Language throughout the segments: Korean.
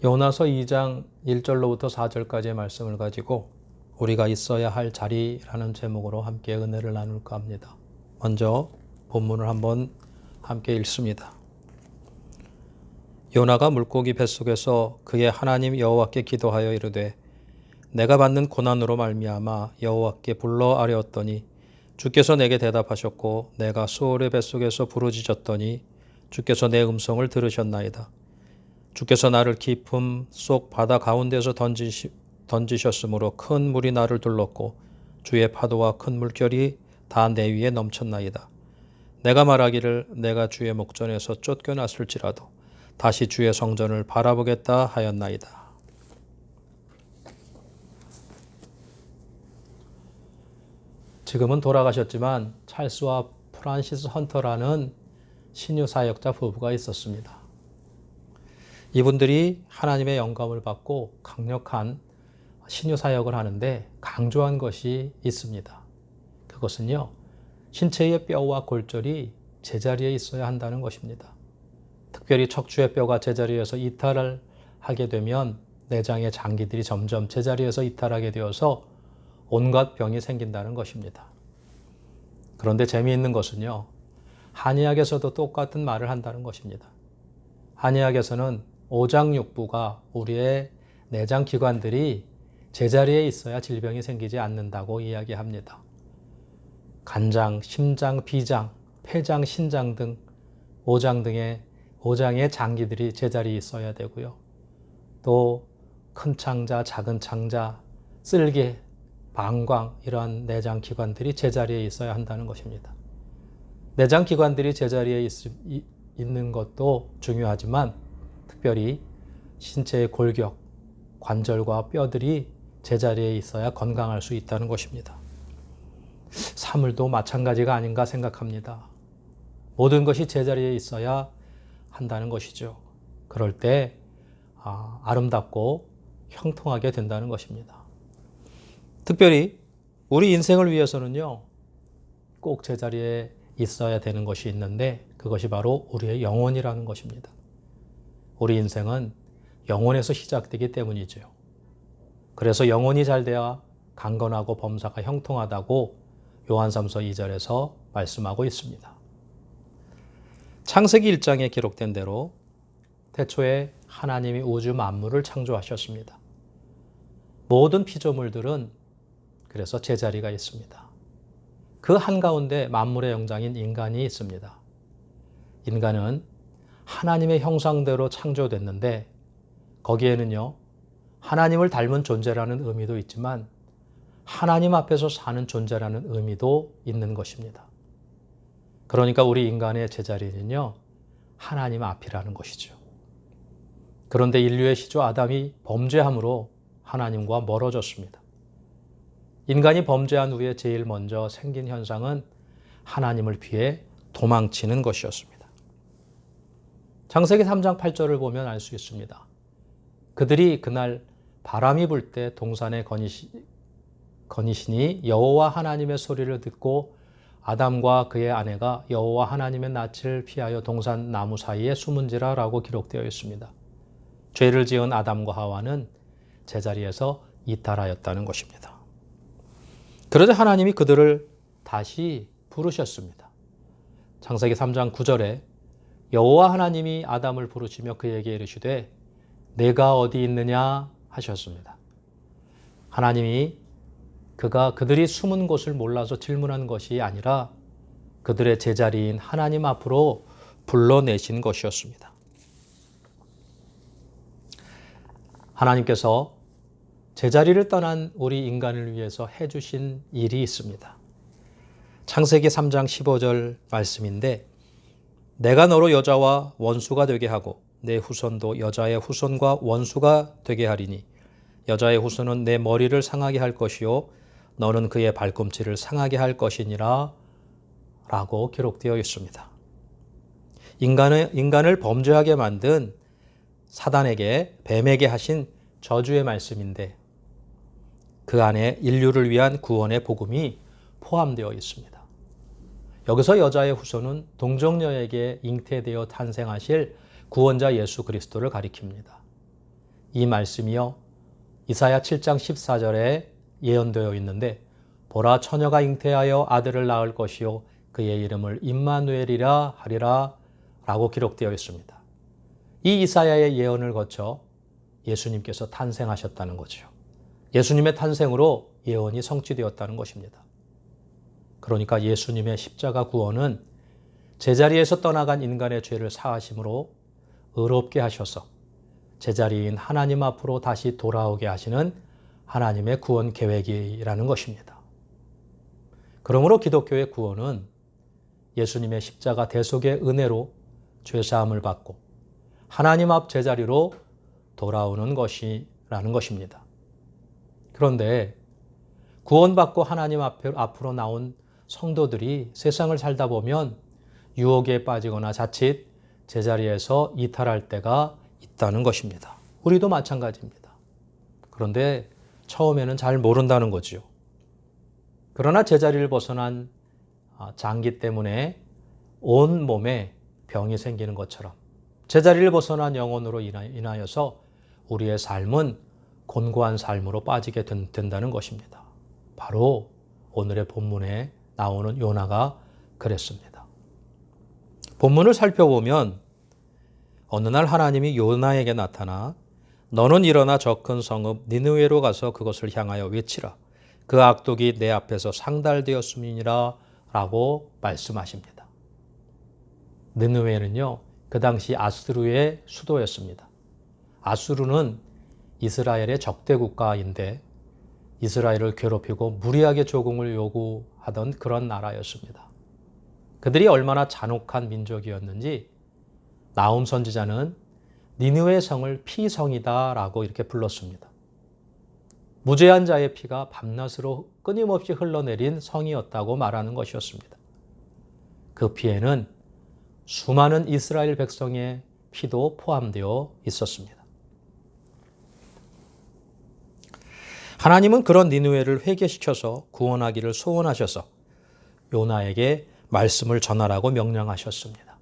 요나서 2장 1절로부터 4절까지의 말씀을 가지고 우리가 있어야 할 자리라는 제목으로 함께 은혜를 나눌까 합니다. 먼저 본문을 한번 함께 읽습니다. 요나가 물고기 뱃속에서 그의 하나님 여호와께 기도하여 이르되 내가 받는 고난으로 말미암아 여호와께 불러 아뢰었더니 주께서 내게 대답하셨고 내가 수월의 뱃속에서 부르짖었더니 주께서 내 음성을 들으셨나이다. 주께서 나를 깊음 속 바다 가운데서 던지셨으므로 큰 물이 나를 둘렀고 주의 파도와 큰 물결이 다 내 위에 넘쳤나이다. 내가 말하기를 내가 주의 목전에서 쫓겨났을지라도 다시 주의 성전을 바라보겠다 하였나이다. 지금은 돌아가셨지만 찰스와 프란시스 헌터라는 신유 사역자 부부가 있었습니다. 이분들이 하나님의 영감을 받고 강력한 신유 사역을 하는데 강조한 것이 있습니다. 그것은요, 신체의 뼈와 골절이 제자리에 있어야 한다는 것입니다. 특별히 척추의 뼈가 제자리에서 이탈을 하게 되면 내장의 장기들이 점점 제자리에서 이탈하게 되어서 온갖 병이 생긴다는 것입니다. 그런데 재미있는 것은요, 한의학에서도 똑같은 말을 한다는 것입니다. 한의학에서는 오장육부가 우리의 내장 기관들이 제자리에 있어야 질병이 생기지 않는다고 이야기합니다. 간장, 심장, 비장, 폐장, 신장 등 오장 등의 오장의 장기들이 제자리에 있어야 되고요. 또 큰 창자, 작은 창자, 쓸개, 방광 이러한 내장 기관들이 제자리에 있어야 한다는 것입니다. 내장 기관들이 제자리에 있는 것도 중요하지만 특별히 신체의 골격, 관절과 뼈들이 제자리에 있어야 건강할 수 있다는 것입니다. 사물도 마찬가지가 아닌가 생각합니다. 모든 것이 제자리에 있어야 한다는 것이죠. 그럴 때 아름답고 형통하게 된다는 것입니다. 특별히 우리 인생을 위해서는요, 꼭 제자리에 있어야 되는 것이 있는데 그것이 바로 우리의 영혼이라는 것입니다. 우리 인생은 영혼에서 시작되기 때문이죠. 그래서 영혼이 잘 돼야 강건하고 범사가 형통하다고 요한삼서 2절에서 말씀하고 있습니다. 창세기 1장에 기록된 대로 태초에 하나님이 우주 만물을 창조하셨습니다. 모든 피조물들은 그래서 제자리가 있습니다. 그 한가운데 만물의 영장인 인간이 있습니다. 인간은 하나님의 형상대로 창조됐는데 거기에는요, 하나님을 닮은 존재라는 의미도 있지만 하나님 앞에서 사는 존재라는 의미도 있는 것입니다. 그러니까 우리 인간의 제자리는요, 하나님 앞이라는 것이죠. 그런데 인류의 시조 아담이 범죄함으로 하나님과 멀어졌습니다. 인간이 범죄한 후에 제일 먼저 생긴 현상은 하나님을 피해 도망치는 것이었습니다. 창세기 3장 8절을 보면 알 수 있습니다. 그들이 그날 바람이 불 때 동산에 거니시니 여호와 하나님의 소리를 듣고 아담과 그의 아내가 여호와 하나님의 낯을 피하여 동산 나무 사이에 숨은지라 라고 기록되어 있습니다. 죄를 지은 아담과 하와는 제자리에서 이탈하였다는 것입니다. 그러자 하나님이 그들을 다시 부르셨습니다. 창세기 3장 9절에 여호와 하나님이 아담을 부르시며 그에게 이르시되 내가 어디 있느냐 하셨습니다. 하나님이 그들이 숨은 곳을 몰라서 질문한 것이 아니라 그들의 제자리인 하나님 앞으로 불러내신 것이었습니다. 하나님께서 제자리를 떠난 우리 인간을 위해서 해주신 일이 있습니다. 창세기 3장 15절 말씀인데 내가 너로 여자와 원수가 되게 하고 내 후손도 여자의 후손과 원수가 되게 하리니 여자의 후손은 내 머리를 상하게 할 것이요 너는 그의 발꿈치를 상하게 할 것이니라 라고 기록되어 있습니다. 인간을 범죄하게 만든 사단에게 뱀에게 하신 저주의 말씀인데 그 안에 인류를 위한 구원의 복음이 포함되어 있습니다. 여기서 여자의 후손은 동정녀에게 잉태되어 탄생하실 구원자 예수 그리스도를 가리킵니다. 이 말씀이요 이사야 7장 14절에 예언되어 있는데 보라 처녀가 잉태하여 아들을 낳을 것이요 그의 이름을 임마누엘이라 하리라 라고 기록되어 있습니다. 이 이사야의 예언을 거쳐 예수님께서 탄생하셨다는 거죠. 예수님의 탄생으로 예언이 성취되었다는 것입니다. 그러니까 예수님의 십자가 구원은 제자리에서 떠나간 인간의 죄를 사하심으로 의롭게 하셔서 제자리인 하나님 앞으로 다시 돌아오게 하시는 하나님의 구원 계획이라는 것입니다. 그러므로 기독교의 구원은 예수님의 십자가 대속의 은혜로 죄사함을 받고 하나님 앞 제자리로 돌아오는 것이라는 것입니다. 그런데 구원받고 하나님 앞으로 나온 성도들이 세상을 살다 보면 유혹에 빠지거나 자칫 제자리에서 이탈할 때가 있다는 것입니다. 우리도 마찬가지입니다. 그런데 처음에는 잘 모른다는 거죠. 그러나 제자리를 벗어난 장기 때문에 온 몸에 병이 생기는 것처럼 제자리를 벗어난 영혼으로 인하여서 우리의 삶은 곤고한 삶으로 빠지게 된다는 것입니다. 바로 오늘의 본문에 나오는 요나가 그랬습니다. 본문을 살펴보면 어느 날 하나님이 요나에게 나타나 너는 일어나 저 큰 성읍 니느웨로 가서 그것을 향하여 외치라. 그 악독이 내 앞에서 상달되었음이니라 라고 말씀하십니다. 니느웨는요, 그 당시 아수르의 수도였습니다. 아수르는 이스라엘의 적대 국가인데 이스라엘을 괴롭히고 무리하게 조공을 요구하던 그런 나라였습니다. 그들이 얼마나 잔혹한 민족이었는지 나훔 선지자는 니느웨 성을 피성이다 라고 이렇게 불렀습니다. 무죄한 자의 피가 밤낮으로 끊임없이 흘러내린 성이었다고 말하는 것이었습니다. 그 피에는 수많은 이스라엘 백성의 피도 포함되어 있었습니다. 하나님은 그런 니느웨를 회개시켜서 구원하기를 소원하셔서 요나에게 말씀을 전하라고 명령하셨습니다.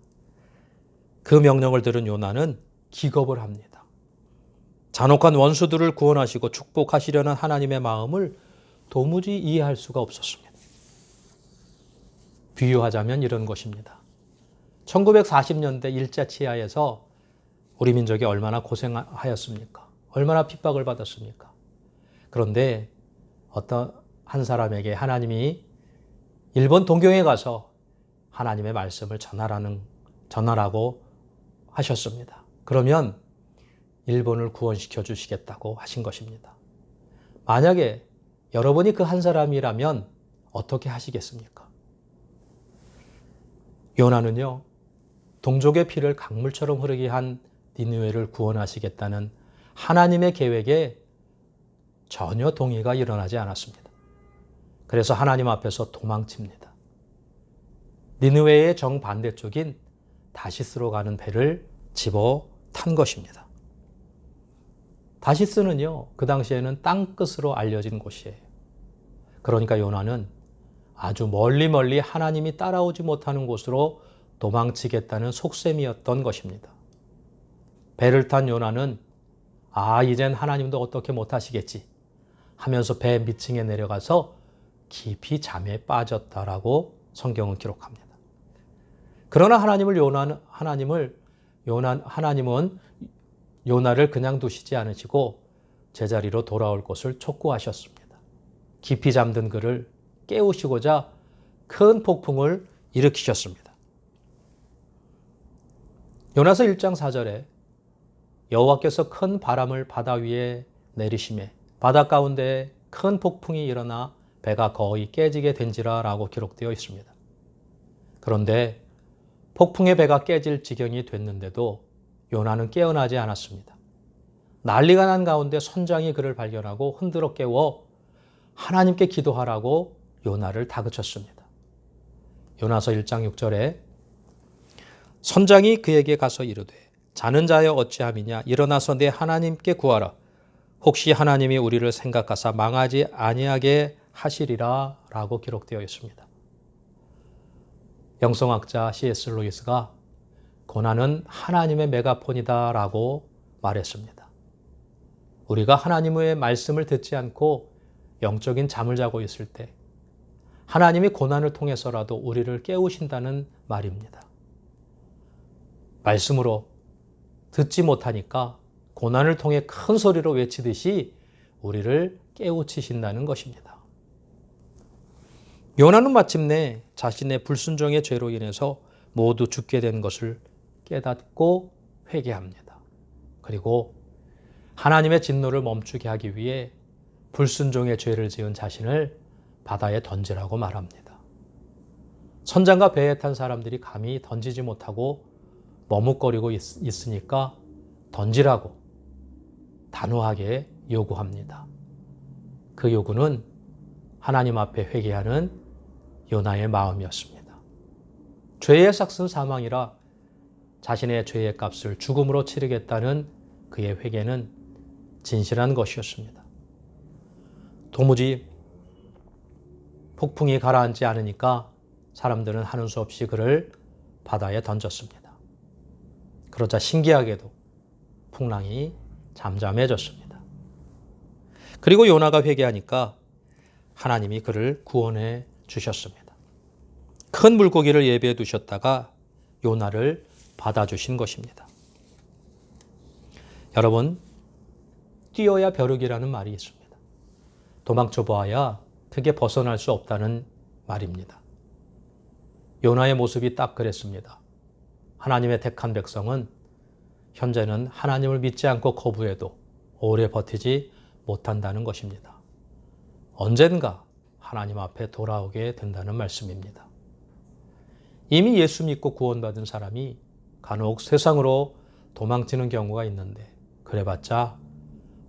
그 명령을 들은 요나는 기겁을 합니다. 잔혹한 원수들을 구원하시고 축복하시려는 하나님의 마음을 도무지 이해할 수가 없었습니다. 비유하자면 이런 것입니다. 1940년대 일제치하에서 우리 민족이 얼마나 고생하였습니까? 얼마나 핍박을 받았습니까? 그런데 어떤 한 사람에게 하나님이 일본 동경에 가서 하나님의 말씀을 전하라고 하셨습니다. 그러면 일본을 구원시켜 주시겠다고 하신 것입니다. 만약에 여러분이 그 한 사람이라면 어떻게 하시겠습니까? 요나는요, 동족의 피를 강물처럼 흐르게 한 니느웨를 구원하시겠다는 하나님의 계획에 전혀 동의가 일어나지 않았습니다. 그래서 하나님 앞에서 도망칩니다. 니느웨의 정반대쪽인 다시스로 가는 배를 집어 탄 것입니다. 다시스는요, 그 당시에는 땅끝으로 알려진 곳이에요. 그러니까 요나는 아주 멀리 하나님이 따라오지 못하는 곳으로 도망치겠다는 속셈이었던 것입니다. 배를 탄 요나는 이젠 하나님도 어떻게 못하시겠지 하면서 배 밑층에 내려가서 깊이 잠에 빠졌다라고 성경은 기록합니다. 그러나 하나님은 요나를 그냥 두시지 않으시고 제자리로 돌아올 것을 촉구하셨습니다. 깊이 잠든 그를 깨우시고자 큰 폭풍을 일으키셨습니다. 요나서 1장 4절에 여호와께서 큰 바람을 바다 위에 내리시매 바다 가운데 큰 폭풍이 일어나 배가 거의 깨지게 된지라 라고 기록되어 있습니다. 그런데 폭풍의 배가 깨질 지경이 됐는데도 요나는 깨어나지 않았습니다. 난리가 난 가운데 선장이 그를 발견하고 흔들어 깨워 하나님께 기도하라고 요나를 다그쳤습니다. 요나서 1장 6절에 선장이 그에게 가서 이르되 자는 자여 어찌함이냐 일어나서 내 하나님께 구하라. 혹시 하나님이 우리를 생각하사 망하지 아니하게 하시리라 라고 기록되어 있습니다. 영성학자 C.S. 루이스가 고난은 하나님의 메가폰이다 라고 말했습니다. 우리가 하나님의 말씀을 듣지 않고 영적인 잠을 자고 있을 때 하나님이 고난을 통해서라도 우리를 깨우신다는 말입니다. 말씀으로 듣지 못하니까 고난을 통해 큰 소리로 외치듯이 우리를 깨우치신다는 것입니다. 요나는 마침내 자신의 불순종의 죄로 인해서 모두 죽게 된 것을 깨닫고 회개합니다. 그리고 하나님의 진노를 멈추게 하기 위해 불순종의 죄를 지은 자신을 바다에 던지라고 말합니다. 선장과 배에 탄 사람들이 감히 던지지 못하고 머뭇거리고 있으니까 던지라고 단호하게 요구합니다. 그 요구는 하나님 앞에 회개하는 요나의 마음이었습니다. 죄의 삭은 사망이라 자신의 죄의 값을 죽음으로 치르겠다는 그의 회개는 진실한 것이었습니다. 도무지 폭풍이 가라앉지 않으니까 사람들은 하는 수 없이 그를 바다에 던졌습니다. 그러자 신기하게도 풍랑이 잠잠해졌습니다. 그리고 요나가 회개하니까 하나님이 그를 구원해 주셨습니다. 큰 물고기를 예배해 두셨다가 요나를 받아주신 것입니다. 여러분, 뛰어야 벼룩이라는 말이 있습니다. 도망쳐 보아야 크게 벗어날 수 없다는 말입니다. 요나의 모습이 딱 그랬습니다. 하나님의 택한 백성은 현재는 하나님을 믿지 않고 거부해도 오래 버티지 못한다는 것입니다. 언젠가 하나님 앞에 돌아오게 된다는 말씀입니다. 이미 예수 믿고 구원받은 사람이 간혹 세상으로 도망치는 경우가 있는데 그래봤자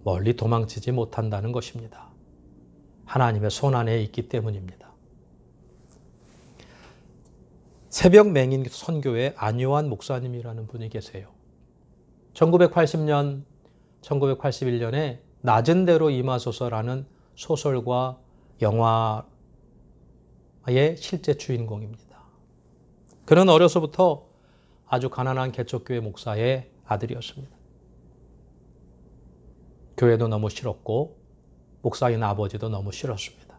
멀리 도망치지 못한다는 것입니다. 하나님의 손 안에 있기 때문입니다. 새벽 맹인 선교회 안요한 목사님이라는 분이 계세요. 1980년, 1981년에 낮은 대로 임하소서라는 소설과 영화의 실제 주인공입니다. 그는 어려서부터 아주 가난한 개척교회 목사의 아들이었습니다. 교회도 너무 싫었고 목사인 아버지도 너무 싫었습니다.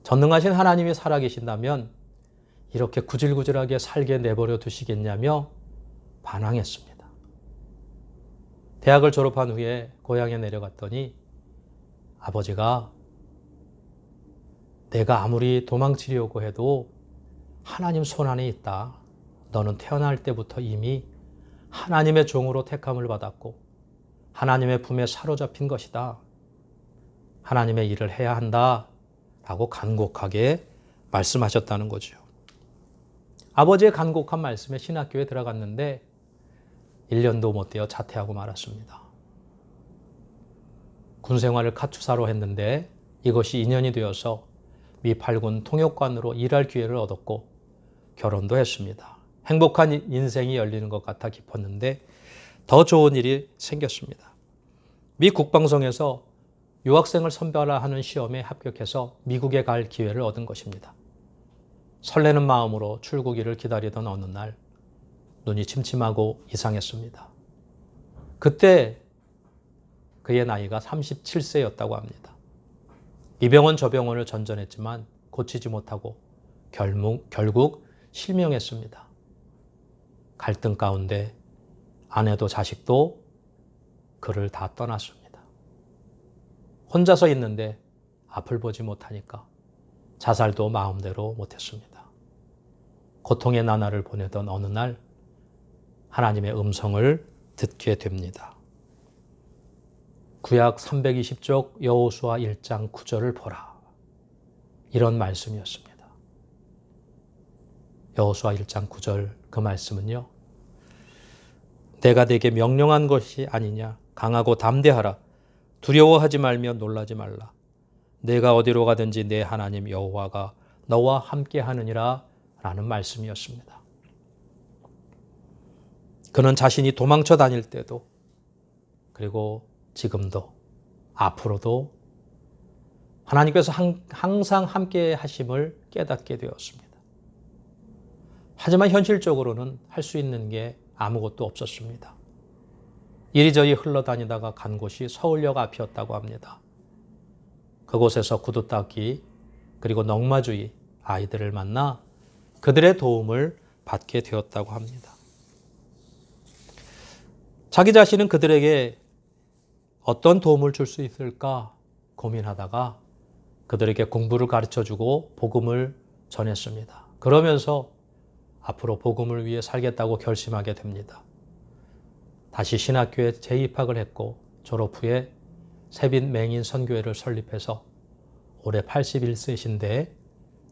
전능하신 하나님이 살아계신다면 이렇게 구질구질하게 살게 내버려 두시겠냐며 반항했습니다. 대학을 졸업한 후에 고향에 내려갔더니 아버지가 내가 아무리 도망치려고 해도 하나님 손 안에 있다. 너는 태어날 때부터 이미 하나님의 종으로 택함을 받았고 하나님의 품에 사로잡힌 것이다. 하나님의 일을 해야 한다. 라고 간곡하게 말씀하셨다는 거죠. 아버지의 간곡한 말씀에 신학교에 들어갔는데 1년도 못 되어 자퇴하고 말았습니다. 군생활을 카투사로 했는데 이것이 인연이 되어서 미 8군 통역관으로 일할 기회를 얻었고 결혼도 했습니다. 행복한 인생이 열리는 것 같아 깊었는데 더 좋은 일이 생겼습니다. 미 국방성에서 유학생을 선별하는 시험에 합격해서 미국에 갈 기회를 얻은 것입니다. 설레는 마음으로 출국일을 기다리던 어느 날 눈이 침침하고 이상했습니다. 그때 그의 나이가 37세였다고 합니다. 이 병원 저 병원을 전전했지만 고치지 못하고 결국 실명했습니다. 갈등 가운데 아내도 자식도 그를 다 떠났습니다. 혼자서 있는데 앞을 보지 못하니까 자살도 마음대로 못했습니다. 고통의 나날을 보내던 어느 날 하나님의 음성을 듣게 됩니다. 구약 320쪽 여호수아 1장 9절을 보라. 이런 말씀이었습니다. 여호수아 1장 9절 그 말씀은요. 내가 네게 명령한 것이 아니냐. 강하고 담대하라. 두려워하지 말며 놀라지 말라. 내가 어디로 가든지 내 하나님 여호와가 너와 함께 하느니라 라는 말씀이었습니다. 그는 자신이 도망쳐 다닐 때도 그리고 지금도 앞으로도 하나님께서 항상 함께 하심을 깨닫게 되었습니다. 하지만 현실적으로는 할 수 있는 게 아무것도 없었습니다. 이리저리 흘러다니다가 간 곳이 서울역 앞이었다고 합니다. 그곳에서 구두 닦기 그리고 넝마주의 아이들을 만나 그들의 도움을 받게 되었다고 합니다. 자기 자신은 그들에게 어떤 도움을 줄 수 있을까 고민하다가 그들에게 공부를 가르쳐주고 복음을 전했습니다. 그러면서 앞으로 복음을 위해 살겠다고 결심하게 됩니다. 다시 신학교에 재입학을 했고 졸업 후에 세빛 맹인 선교회를 설립해서 올해 81세신데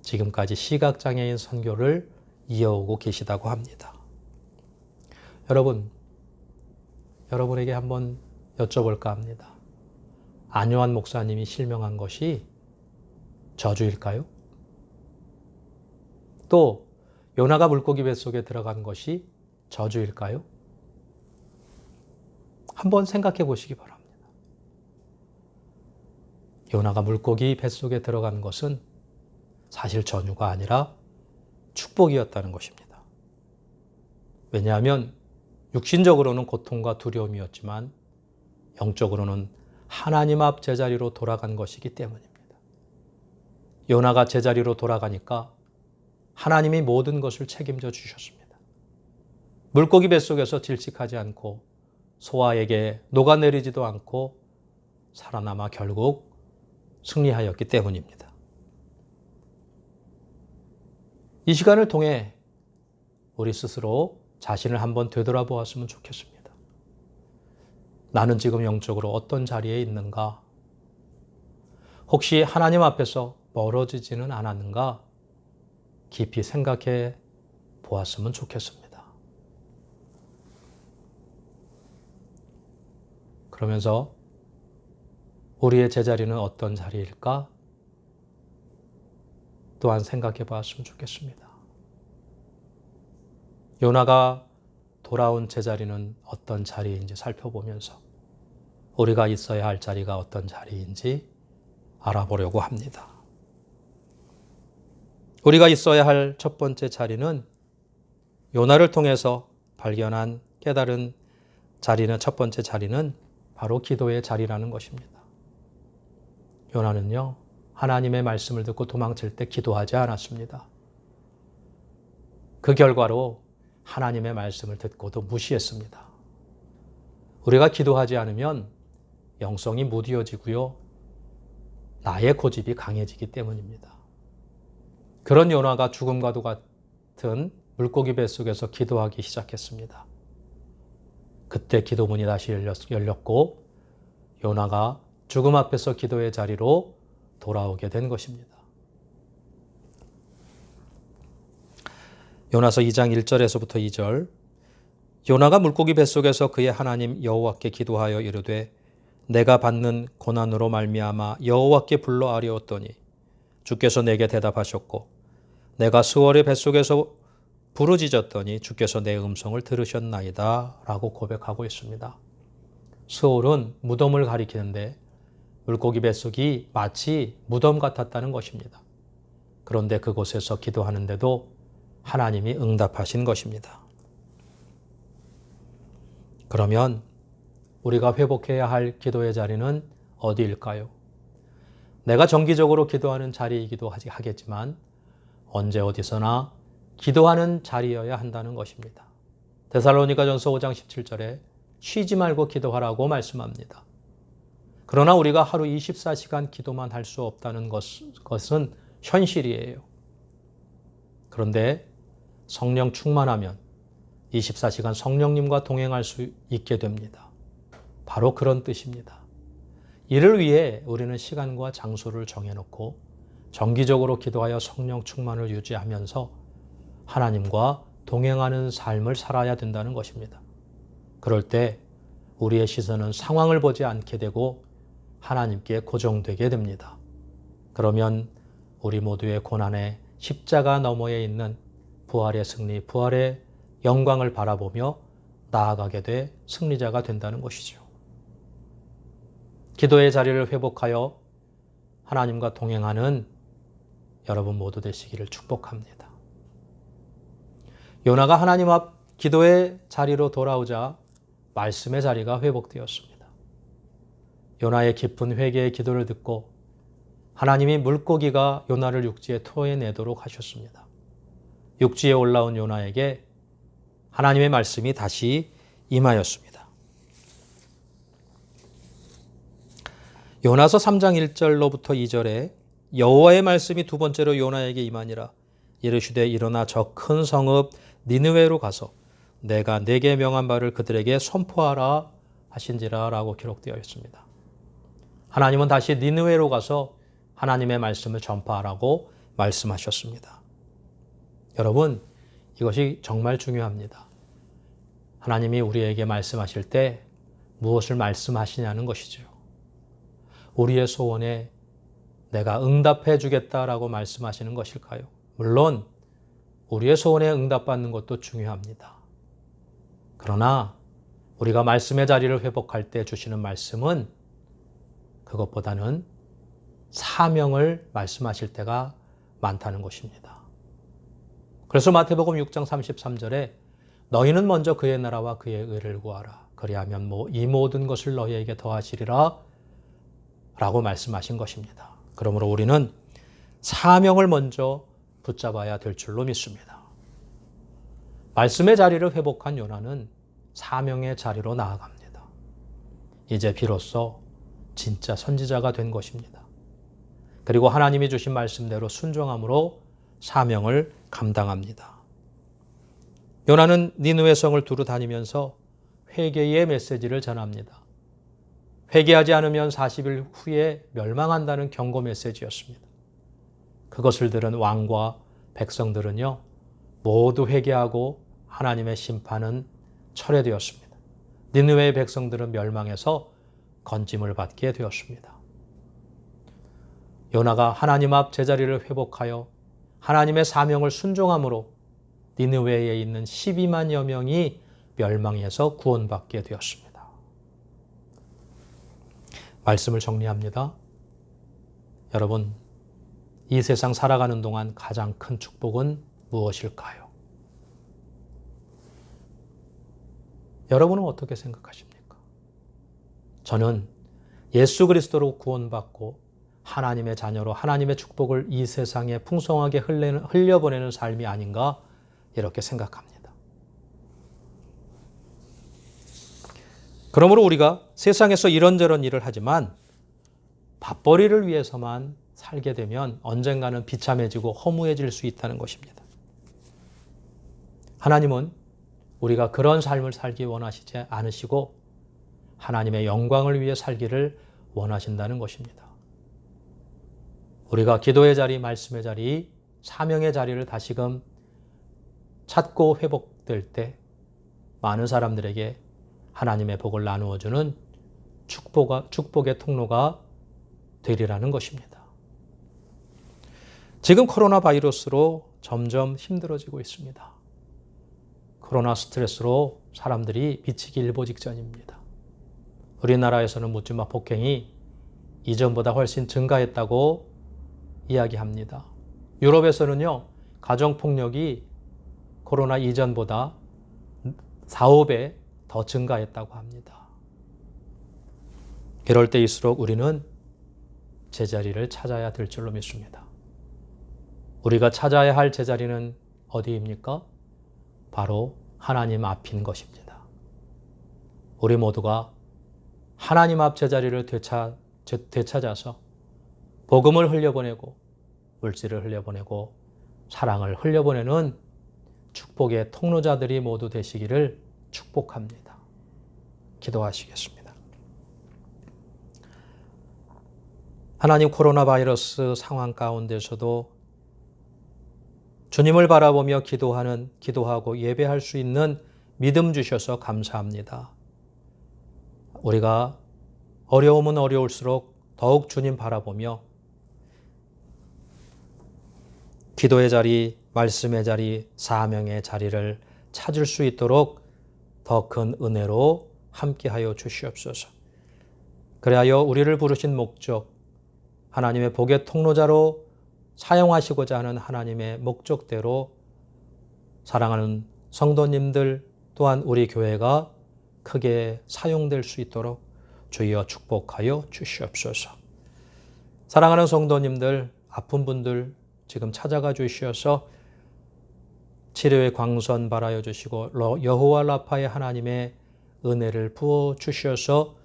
지금까지 시각장애인 선교를 이어오고 계시다고 합니다. 여러분에게 한번 여쭤볼까 합니다. 안요한 목사님이 실명한 것이 저주일까요? 또 요나가 물고기 뱃속에 들어간 것이 저주일까요? 한번 생각해 보시기 바랍니다. 요나가 물고기 뱃속에 들어간 것은 사실 전유가 아니라 축복이었다는 것입니다. 왜냐하면 육신적으로는 고통과 두려움이었지만 영적으로는 하나님 앞 제자리로 돌아간 것이기 때문입니다. 요나가 제자리로 돌아가니까 하나님이 모든 것을 책임져 주셨습니다. 물고기 뱃속에서 질식하지 않고 소화에게 녹아내리지도 않고 살아남아 결국 승리하였기 때문입니다. 이 시간을 통해 우리 스스로 자신을 한번 되돌아보았으면 좋겠습니다. 나는 지금 영적으로 어떤 자리에 있는가? 혹시 하나님 앞에서 멀어지지는 않았는가? 깊이 생각해 보았으면 좋겠습니다. 그러면서 우리의 제자리는 어떤 자리일까? 또한 생각해 보았으면 좋겠습니다. 요나가 돌아온 제자리는 어떤 자리인지 살펴보면서 우리가 있어야 할 자리가 어떤 자리인지 알아보려고 합니다. 우리가 있어야 할 첫 번째 자리는 요나를 통해서 발견한 깨달은 자리는 첫 번째 자리는 바로 기도의 자리라는 것입니다. 요나는요, 하나님의 말씀을 듣고 도망칠 때 기도하지 않았습니다. 그 결과로 하나님의 말씀을 듣고도 무시했습니다. 우리가 기도하지 않으면 영성이 무디어지고요, 나의 고집이 강해지기 때문입니다. 그런 요나가 죽음과도 같은 물고기 뱃속에서 기도하기 시작했습니다. 그때 기도문이 다시 열렸고 요나가 죽음 앞에서 기도의 자리로 돌아오게 된 것입니다. 요나서 2장 1절에서부터 2절. 요나가 물고기 뱃속에서 그의 하나님 여호와께 기도하여 이르되 내가 받는 고난으로 말미암아 여호와께 불러 아뢰었더니 주께서 내게 대답하셨고 내가 스월의 뱃속에서 부르짖었더니 주께서 내 음성을 들으셨나이다 라고 고백하고 있습니다. 스월은 무덤을 가리키는데 물고기 뱃속이 마치 무덤 같았다는 것입니다. 그런데 그곳에서 기도하는데도 하나님이 응답하신 것입니다. 그러면 우리가 회복해야 할 기도의 자리는 어디일까요? 내가 정기적으로 기도하는 자리이기도 하겠지만 언제 어디서나 기도하는 자리여야 한다는 것입니다. 데살로니가전서 5장 17절에 쉬지 말고 기도하라고 말씀합니다. 그러나 우리가 하루 24시간 기도만 할 수 없다는 것은 현실이에요. 그런데 성령 충만하면 24시간 성령님과 동행할 수 있게 됩니다. 바로 그런 뜻입니다. 이를 위해 우리는 시간과 장소를 정해놓고 정기적으로 기도하여 성령 충만을 유지하면서 하나님과 동행하는 삶을 살아야 된다는 것입니다. 그럴 때 우리의 시선은 상황을 보지 않게 되고 하나님께 고정되게 됩니다. 그러면 우리 모두의 고난의 십자가 너머에 있는 부활의 승리, 부활의 영광을 바라보며 나아가게 돼 승리자가 된다는 것이죠. 기도의 자리를 회복하여 하나님과 동행하는 여러분 모두 되시기를 축복합니다. 요나가 하나님 앞 기도의 자리로 돌아오자 말씀의 자리가 회복되었습니다. 요나의 깊은 회개의 기도를 듣고 하나님이 물고기가 요나를 육지에 토해내도록 하셨습니다. 육지에 올라온 요나에게 하나님의 말씀이 다시 임하였습니다. 요나서 3장 1절로부터 2절에 여호와의 말씀이 두 번째로 요나에게 임하니라. 이르시되 일어나 저 큰 성읍 니느웨로 가서 내가 내게 명한 바를 그들에게 선포하라 하신지라 라고 기록되어 있습니다. 하나님은 다시 니느웨로 가서 하나님의 말씀을 전파하라고 말씀하셨습니다. 여러분, 이것이 정말 중요합니다. 하나님이 우리에게 말씀하실 때 무엇을 말씀하시냐는 것이죠. 우리의 소원에 내가 응답해 주겠다라고 말씀하시는 것일까요? 물론 우리의 소원에 응답받는 것도 중요합니다. 그러나 우리가 말씀의 자리를 회복할 때 주시는 말씀은 그것보다는 사명을 말씀하실 때가 많다는 것입니다. 그래서 마태복음 6장 33절에 너희는 먼저 그의 나라와 그의 의를 구하라. 그리하면 이 모든 것을 너희에게 더하시리라 라고 말씀하신 것입니다. 그러므로 우리는 사명을 먼저 붙잡아야 될 줄로 믿습니다. 말씀의 자리를 회복한 요나는 사명의 자리로 나아갑니다. 이제 비로소 진짜 선지자가 된 것입니다. 그리고 하나님이 주신 말씀대로 순종함으로 사명을 감당합니다. 요나는 니느웨 성을 두루 다니면서 회개의 메시지를 전합니다. 회개하지 않으면 40일 후에 멸망한다는 경고 메시지였습니다. 그것을 들은 왕과 백성들은요, 모두 회개하고 하나님의 심판은 철회되었습니다. 니느웨의 백성들은 멸망해서 건짐을 받게 되었습니다. 요나가 하나님 앞 제자리를 회복하여 하나님의 사명을 순종함으로 니느웨에 있는 12만여 명이 멸망해서 구원받게 되었습니다. 말씀을 정리합니다. 여러분, 이 세상 살아가는 동안 가장 큰 축복은 무엇일까요? 여러분은 어떻게 생각하십니까? 저는 예수 그리스도로 구원받고 하나님의 자녀로 하나님의 축복을 이 세상에 풍성하게 흘려보내는 삶이 아닌가 이렇게 생각합니다. 그러므로 우리가 세상에서 이런저런 일을 하지만 밥벌이를 위해서만 살게 되면 언젠가는 비참해지고 허무해질 수 있다는 것입니다. 하나님은 우리가 그런 삶을 살기 원하시지 않으시고 하나님의 영광을 위해 살기를 원하신다는 것입니다. 우리가 기도의 자리, 말씀의 자리, 사명의 자리를 다시금 찾고 회복될 때 많은 사람들에게 하나님의 복을 나누어주는 축복의 통로가 되리라는 것입니다. 지금 코로나 바이러스로 점점 힘들어지고 있습니다. 코로나 스트레스로 사람들이 미치기 일보 직전입니다. 우리나라에서는 묻지마 폭행이 이전보다 훨씬 증가했다고 이야기합니다. 유럽에서는요, 가정폭력이 코로나 이전보다 4, 5배 더 증가했다고 합니다. 이럴 때일수록 우리는 제자리를 찾아야 될 줄로 믿습니다. 우리가 찾아야 할 제자리는 어디입니까? 바로 하나님 앞인 것입니다. 우리 모두가 하나님 앞 제자리를 되찾아서 복음을 흘려보내고 물질을 흘려보내고 사랑을 흘려보내는 축복의 통로자들이 모두 되시기를 축복합니다. 기도하시겠습니다. 하나님, 코로나 바이러스 상황 가운데서도 주님을 바라보며 기도하고 예배할 수 있는 믿음 주셔서 감사합니다. 우리가 어려움은 어려울수록 더욱 주님 바라보며 기도의 자리, 말씀의 자리, 사명의 자리를 찾을 수 있도록 더 큰 은혜로 함께하여 주시옵소서. 그리하여 우리를 부르신 목적, 하나님의 복의 통로자로 사용하시고자 하는 하나님의 목적대로 사랑하는 성도님들 또한 우리 교회가 크게 사용될 수 있도록 주여 축복하여 주시옵소서. 사랑하는 성도님들, 아픈 분들 지금 찾아가 주시어서 치료의 광선 발하여 주시고 여호와 라파의 하나님의 은혜를 부어 주시어서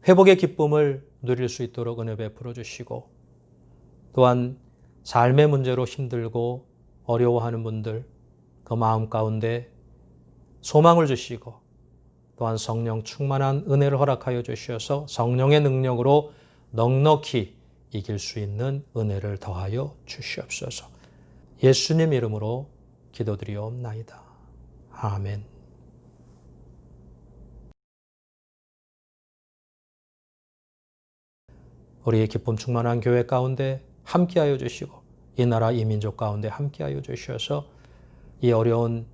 회복의 기쁨을 누릴 수 있도록 은혜 베풀어 주시고, 또한 삶의 문제로 힘들고 어려워하는 분들 그 마음 가운데 소망을 주시고, 또한 성령 충만한 은혜를 허락하여 주시어서 성령의 능력으로 넉넉히 이길 수 있는 은혜를 더하여 주시옵소서. 예수님 이름으로 기도드리옵나이다. 아멘. 우리의 기쁨 충만한 교회 가운데 함께하여 주시고, 이 나라 이 민족 가운데 함께하여 주셔서 이 어려운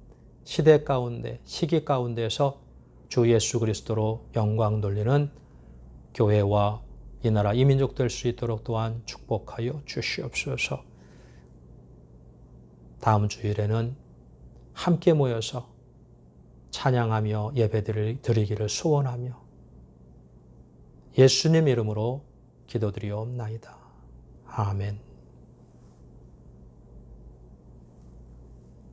시대 가운데, 시기 가운데서 주 예수 그리스도로 영광 돌리는 교회와 이 나라 이 민족 될 수 있도록 또한 축복하여 주시옵소서. 다음 주일에는 함께 모여서 찬양하며 예배를 드리기를 소원하며 예수님 이름으로 기도드리옵나이다. 아멘.